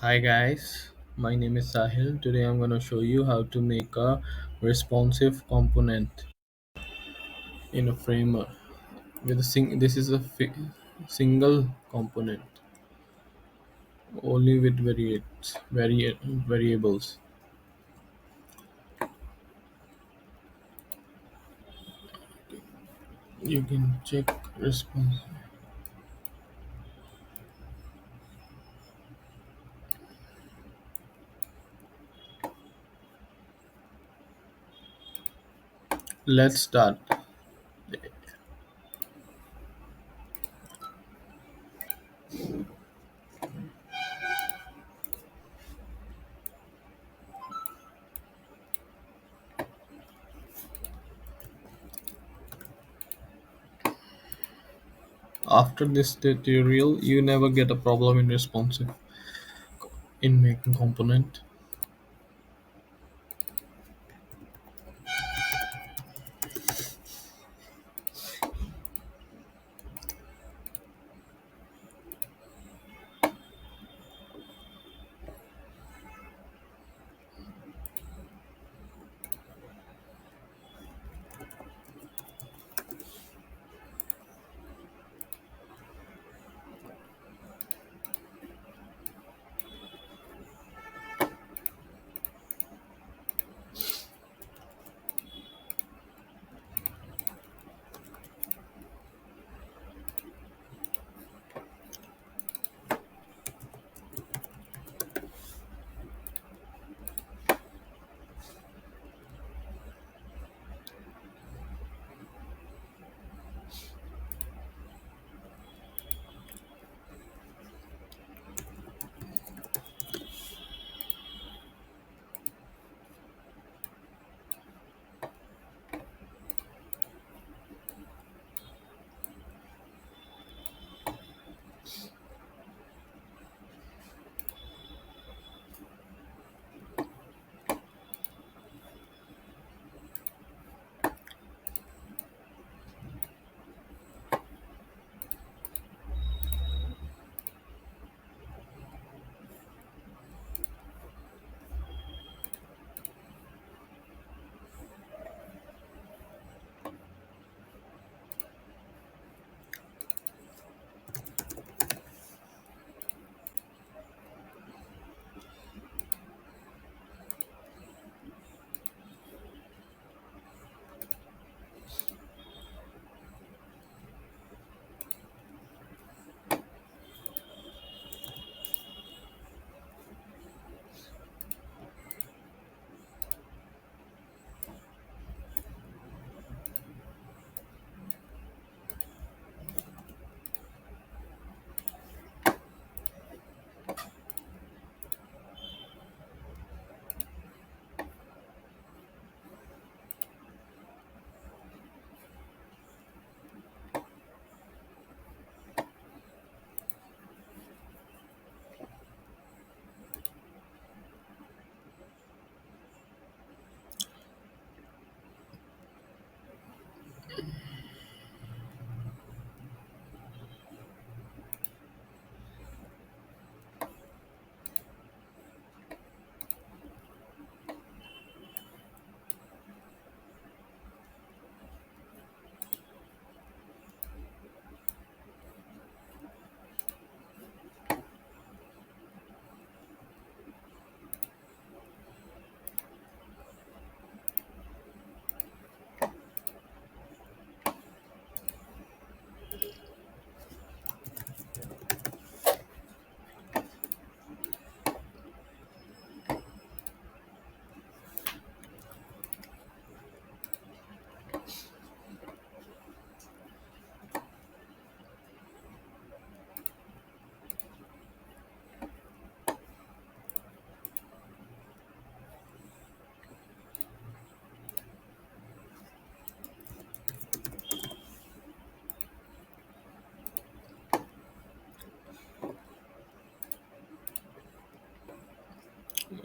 Hi guys, my name is Sahil. Today I'm going to show you how to make a responsive component in a framer with a this is a single component only with variables. You can check response. Let's start. After this tutorial, you never get a problem in responsive in making component.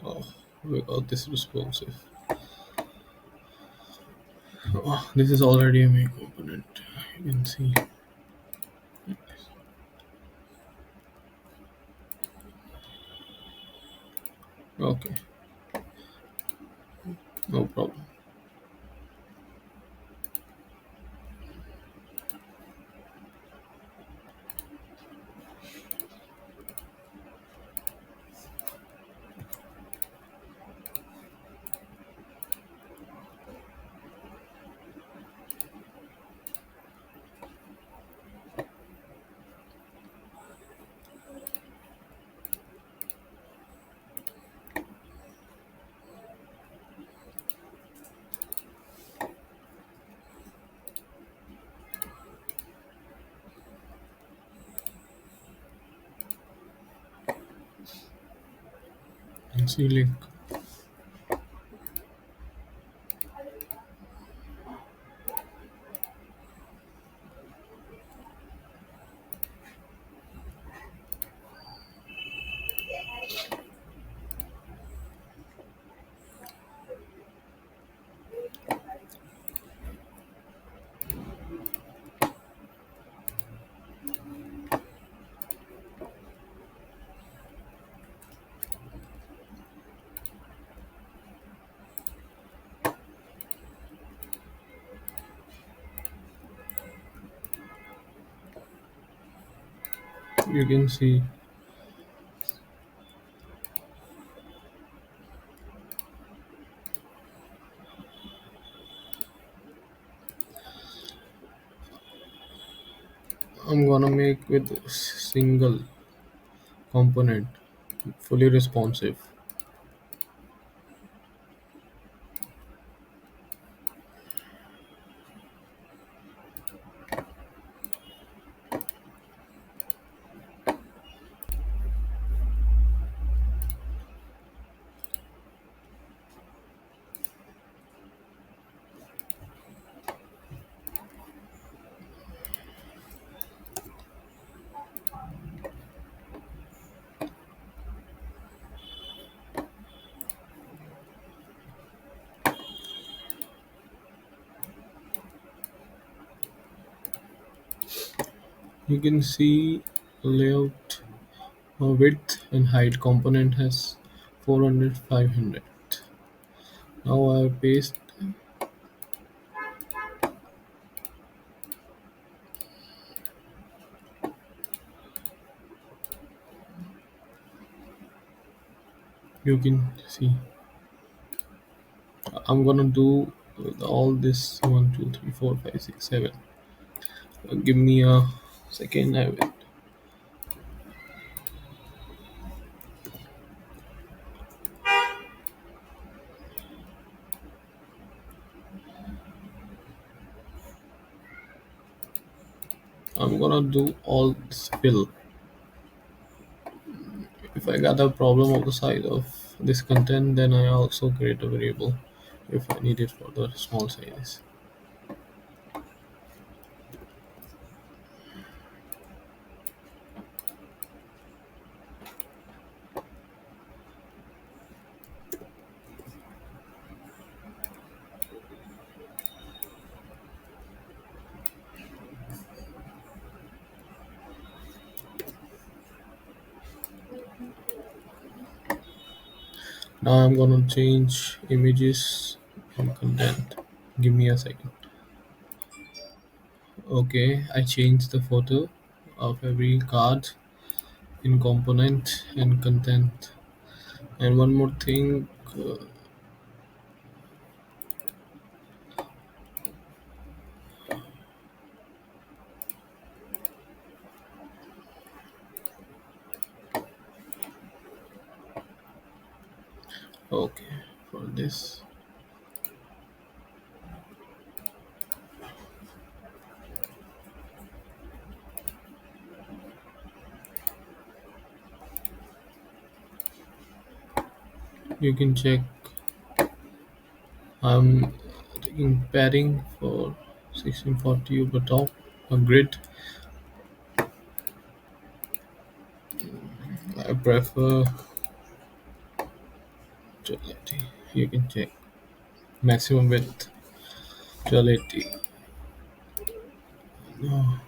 Oh, we got this responsive. Oh, this is already a main component. You can see. Okay, no problem. See link. You can see I'm gonna make with single component, fully responsive. You can see layout, width and height component has 400, 500. Now I paste. You can see I'm gonna do with all this one, 2, 3, 4, 5, 6, 7. Give me a second. I'm gonna do all this fill. If I got a problem of the size of this content, then I also create a variable if I need it for the small size. Now I'm gonna change images and content. Give me a second. Okay, I changed the photo of every card in component and content. And one more thing. Okay, for this you can check. I'm taking padding for 1640 over top. A grid. I prefer duality. You can check maximum width duality. No,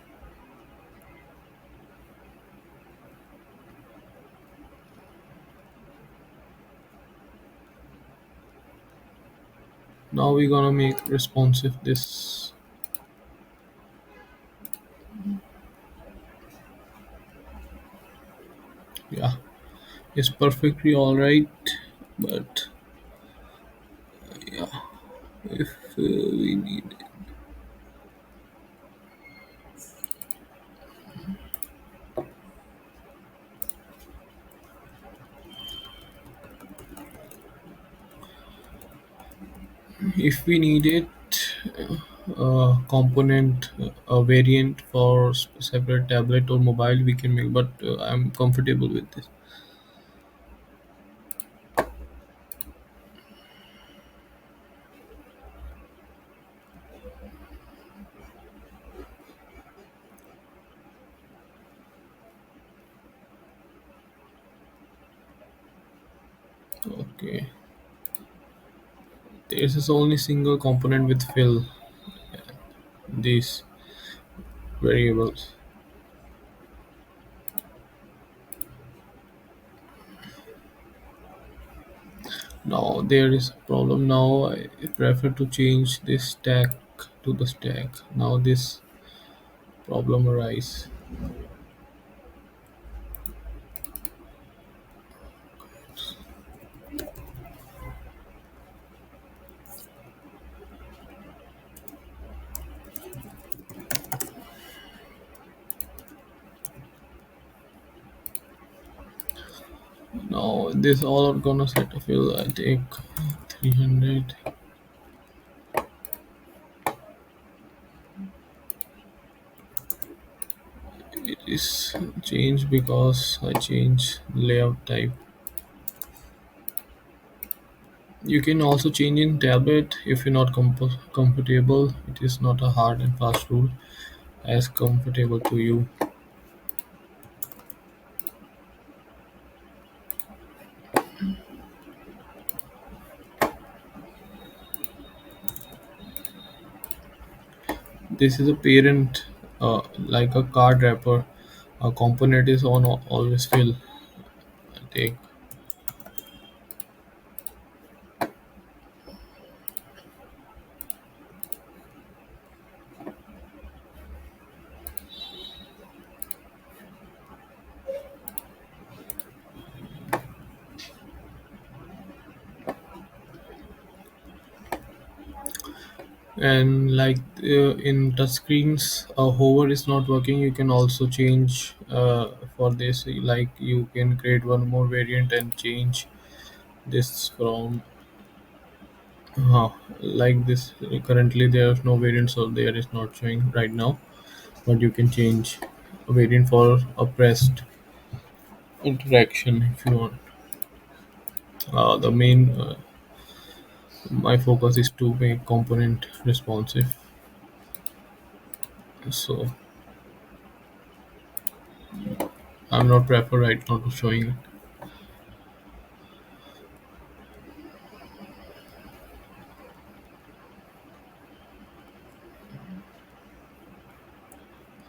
Now we're gonna make responsive this. Yeah, it's perfectly all right, but yeah, if we need, if we need it, component, a variant for separate tablet or mobile, we can make. But I'm comfortable with this. Okay, this is only single component with fill these variables. Now there is a problem. Now I prefer to change this stack to the stack. Now this problem arise. Now this all are gonna set a fill. I take 300. It is changed because I change layout type. You can also change in tablet if you're not comfortable. It is not a hard and fast rule, as comfortable to you. This is a parent, like a card wrapper. A component is on always fill. I take. And like in touchscreens, hover is not working. You can also change for this. Like you can create one more variant and change this from like this. Currently, there's no variant, so there is not showing right now. But you can change a variant for a pressed interaction if you want. The main my focus is to make component responsive. So I'm not prefer right now to showing it.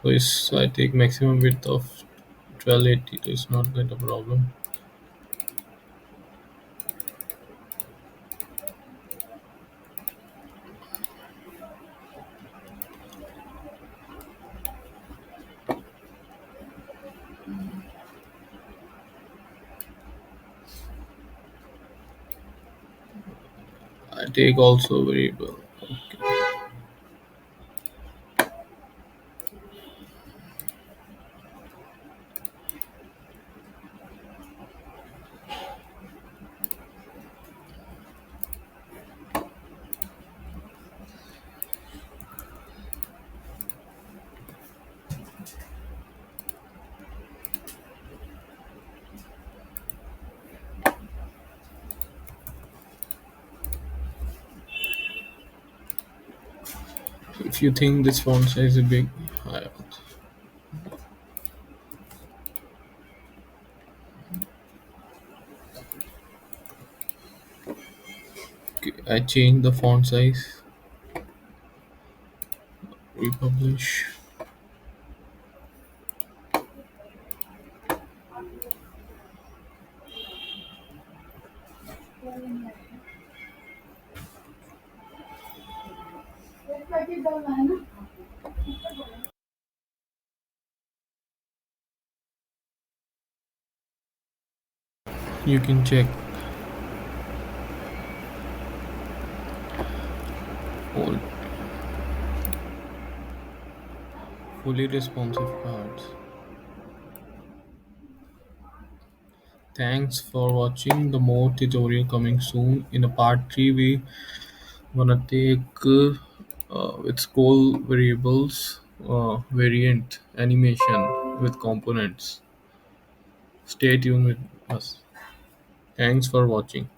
So it's I take maximum width of 1280. It's not that a problem. I take also variable. If you think this font size is big, I change the font size. Republish. You can check all fully responsive cards. Thanks for watching. The more tutorial coming soon. In a part 3 we gonna take with scroll variables variant animation with components. Stay tuned with us. Thanks for watching.